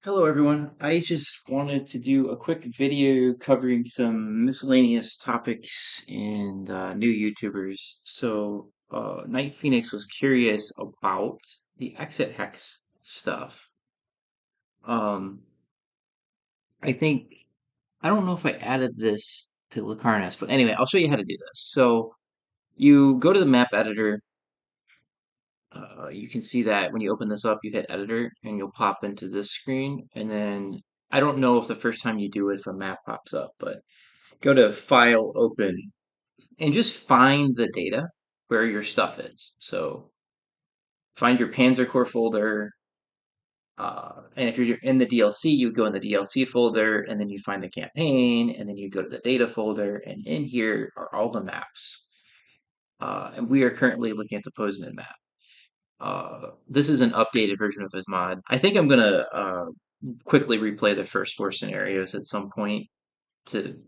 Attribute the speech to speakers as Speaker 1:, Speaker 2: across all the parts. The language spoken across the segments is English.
Speaker 1: Hello everyone. I just wanted to do a quick video covering some miscellaneous topics and new YouTubers. Night Phoenix was curious about the exit hex stuff. Um, I think I don't know if I added this to Lucarnes, but anyway, I'll show you how to do this. So you go to the map editor. You can see that when you open this up, you hit editor and you'll pop into this screen. And then I don't know if the first time you do it, if a map pops up, but go to file, open, and just find the data where your stuff is. So find your Panzer core folder. And if you're in the DLC, you go in the DLC folder and then you find the campaign and then you go to the data folder. And in here are all the maps. And we are currently looking at the Poznan map. This is an updated version of his mod. I think I'm gonna quickly replay the first four scenarios at some point to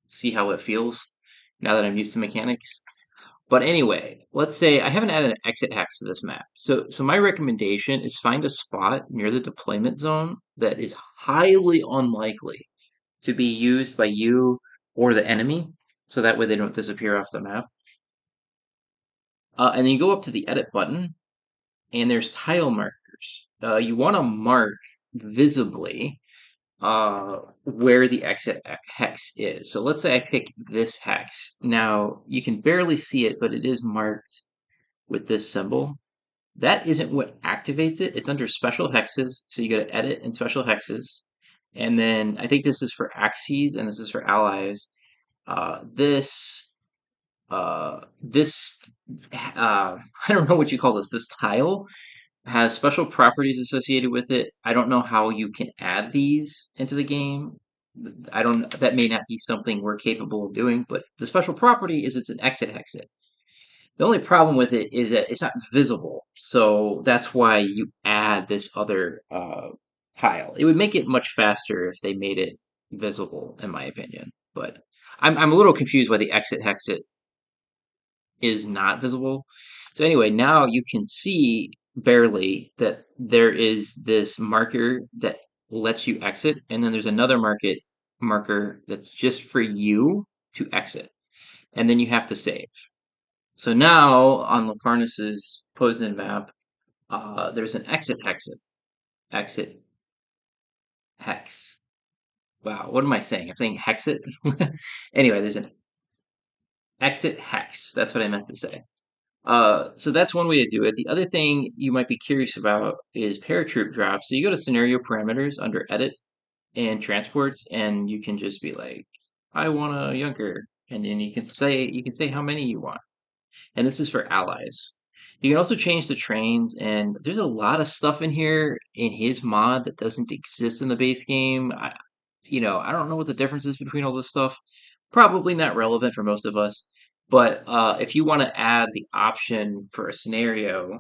Speaker 1: see how it feels now that I'm used to mechanics. But anyway, let's say I haven't added an exit hex to this map. So my recommendation is find a spot near the deployment zone that is highly unlikely to be used by you or the enemy, so that way they don't disappear off the map. And then you go up to the edit button and there's tile markers. You want to mark visibly where the exit hex is. So let's say I pick this hex. Now you can barely see it, but it is marked with this symbol. That isn't what activates it. It's under special hexes. So you go to edit and special hexes. And then I think this is for axes and this is for allies. This this I don't know what you call this. This tile has special properties associated with it. I don't know how you can add these into the game. I don't, that may not be something we're capable of doing, but the special property is it's an exit exit. The only problem with it is that it's not visible. So that's why you add this other tile. It would make it much faster if they made it visible, in my opinion. But I'm a little confused why the exit exit is not visible. So anyway, now you can see barely that there is this marker that lets you exit, and then there's another marker that's just for you to exit, and then you have to save. So now on Lucarnis's Poznan map, there's an exit hex. Wow, what am I saying? I'm saying hexit. Anyway, there's an exit hex. That's what I meant to say. So that's one way to do it. The other thing you might be curious about is paratroop drops. So you go to scenario parameters under edit and transports, and you can just be like, I want a Junker, and then you can say how many you want. And this is for allies. You can also change the trains, and there's a lot of stuff in here in his mod that doesn't exist in the base game. I don't know what the difference is between all this stuff. Probably not relevant for most of us. But if you want to add the option for a scenario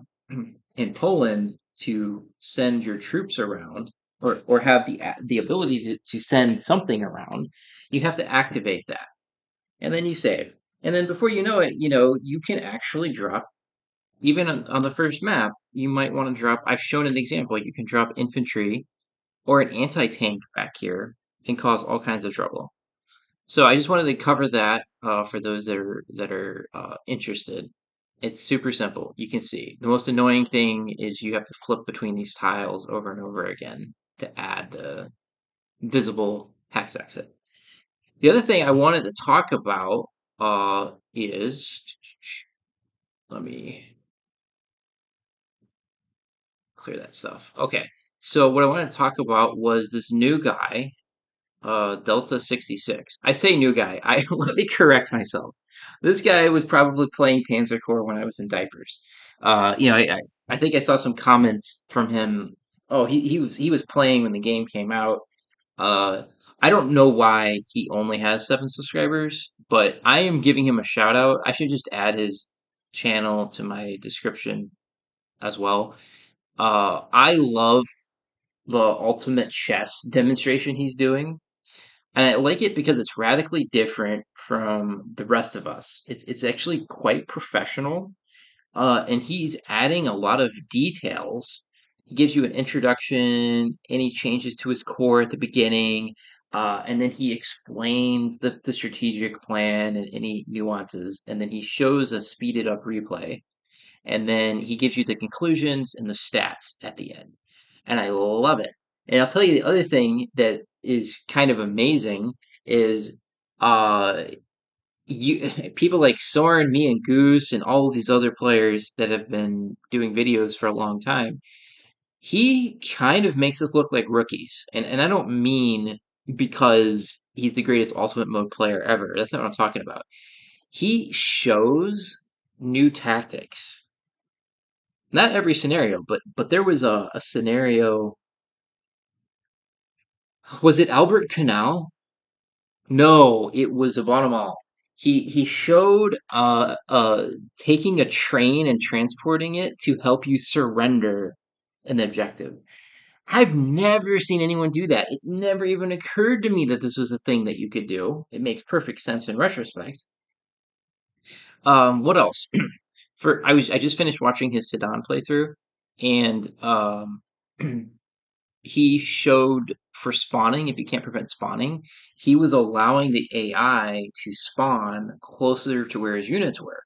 Speaker 1: in Poland to send your troops around, or have the ability to send something around, you have to activate that, and then you save. And then before you know it, you can actually drop even on the first map. You might want to drop. I've shown an example. You can drop infantry or an anti-tank back here and cause all kinds of trouble. So I just wanted to cover that for those that are interested. It's super simple. You can see the most annoying thing is you have to flip between these tiles over and over again to add the visible hex exit. The other thing I wanted to talk about is, let me clear that stuff. Okay, so what I want to talk about was this new guy, Delta 66. I say new guy. Let me correct myself. This guy was probably playing Panzer Corps when I was in diapers. I think I saw some comments from him. Oh, he was playing when the game came out. Uh, I don't know why he only has 7 subscribers, but I am giving him a shout out. I should just add his channel to my description as well. I love the ultimate chess demonstration he's doing. And I like it because it's radically different from the rest of us. It's actually quite professional, and he's adding a lot of details he gives you an introduction, any changes to his core at the beginning, and then he explains the strategic plan and any nuances, and then he shows a speeded up replay, and then he gives you the conclusions and the stats at the end. And I love it. And I'll tell you the other thing that is kind of amazing is uh you people like Soren, me, and Goose, and all of these other players that have been doing videos for a long time. He kind of makes us look like rookies, and I don't mean because he's the greatest Ultimate Mode player ever. That's not what I'm talking about. He shows new tactics. Not every scenario, but there was a scenario. Was it Albert Canal? No, it was Abonomal. He showed taking a train and transporting it to help you surrender an objective. I've never seen anyone do that. It never even occurred to me that this was a thing that you could do. It makes perfect sense in retrospect. What else? I just finished watching his Sedan playthrough, and he showed for spawning, if you can't prevent spawning, he was allowing the AI to spawn closer to where his units were.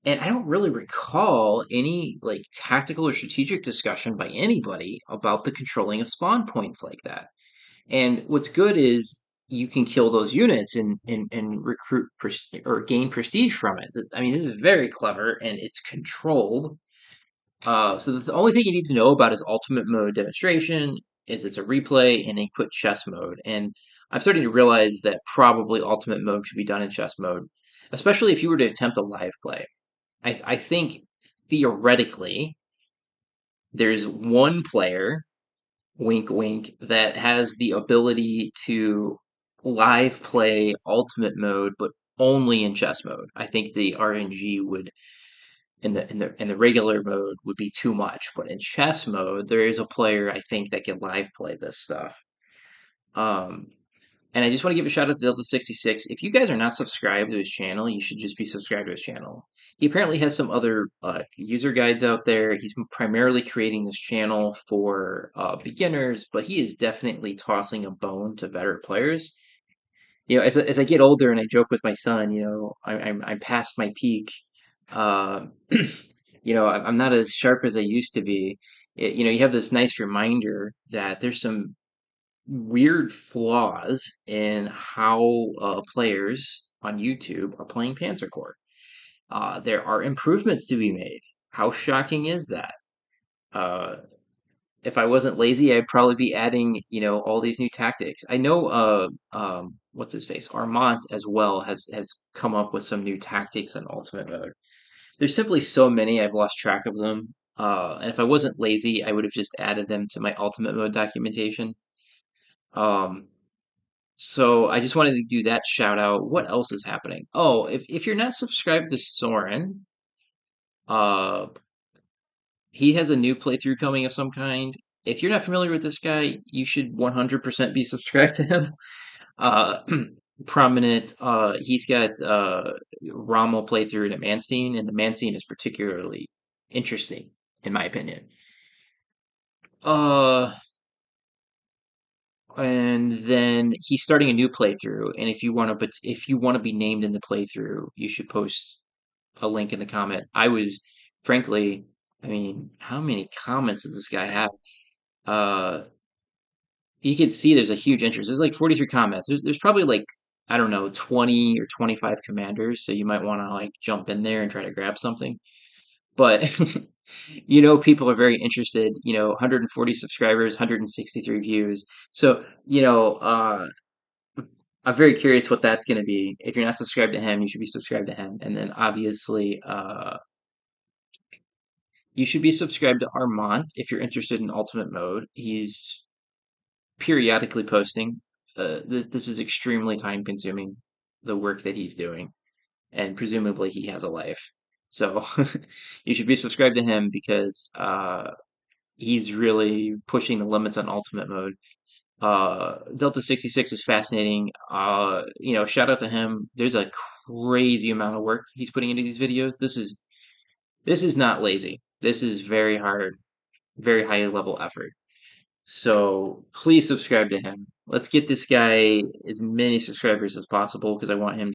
Speaker 1: And I don't really recall any like tactical or strategic discussion by anybody about the controlling of spawn points like that. And what's good is you can kill those units and recruit or gain prestige from it. I mean, this is very clever and it's controlled. So the only thing you need to know about his ultimate mode demonstration is it's a replay and they put chess mode. And I'm starting to realize that probably ultimate mode should be done in chess mode, especially if you were to attempt a live play. I think theoretically there's one player, wink wink, that has the ability to live play ultimate mode, but only in chess mode. I think the RNG would in the regular mode would be too much, but in chess mode, there is a player I think that can live play this stuff. Um, and I just want to give a shout out to Delta66. If you guys are not subscribed to his channel, you should just be subscribed to his channel. He apparently has some other user guides out there. He's primarily creating this channel for beginners, but he is definitely tossing a bone to better players. As I get older and I joke with my son, I'm past my peak. Uh, I'm not as sharp as I used to be. You have this nice reminder that there's some weird flaws in how players on YouTube are playing Panzer Corps. There are improvements to be made. How shocking is that? Uh, if I wasn't lazy, I'd probably be adding, all these new tactics. I know, what's his face, Armand as well has come up with some new tactics in Ultimate Mode. There's simply so many, I've lost track of them. And if I wasn't lazy, I would have just added them to my Ultimate Mode documentation. Um, So I just wanted to do that shout out. What else is happening? Oh, if you're not subscribed to Soren, uh, he has a new playthrough coming of some kind. If you're not familiar with this guy, you should 100% be subscribed to him. Uh, prominent. He's got Rommel playthrough and a Manstein, and the Manstein is particularly interesting, in my opinion. Uh, and then he's starting a new playthrough, and if you want to be named in the playthrough, you should post a link in the comment. Frankly, I mean, how many comments does this guy have? Uh, you can see there's a huge interest. There's like 43 comments. There's probably like, I don't know, 20 or 25 commanders, so you might want to like jump in there and try to grab something. But people are very interested. 140 subscribers, 163 views. So, I'm very curious what that's going to be. If you're not subscribed to him, you should be subscribed to him. And then obviously, you should be subscribed to Armand if you're interested in Ultimate Mode. He's periodically posting. This is extremely time consuming, the work that he's doing, and presumably he has a life. So you should be subscribed to him because he's really pushing the limits on Ultimate Mode. Delta 66 is fascinating. Shout out to him. There's a crazy amount of work he's putting into these videos. This is not lazy. This is very hard. very high level effort. So please subscribe to him. Let's get this guy as many subscribers as possible because I want him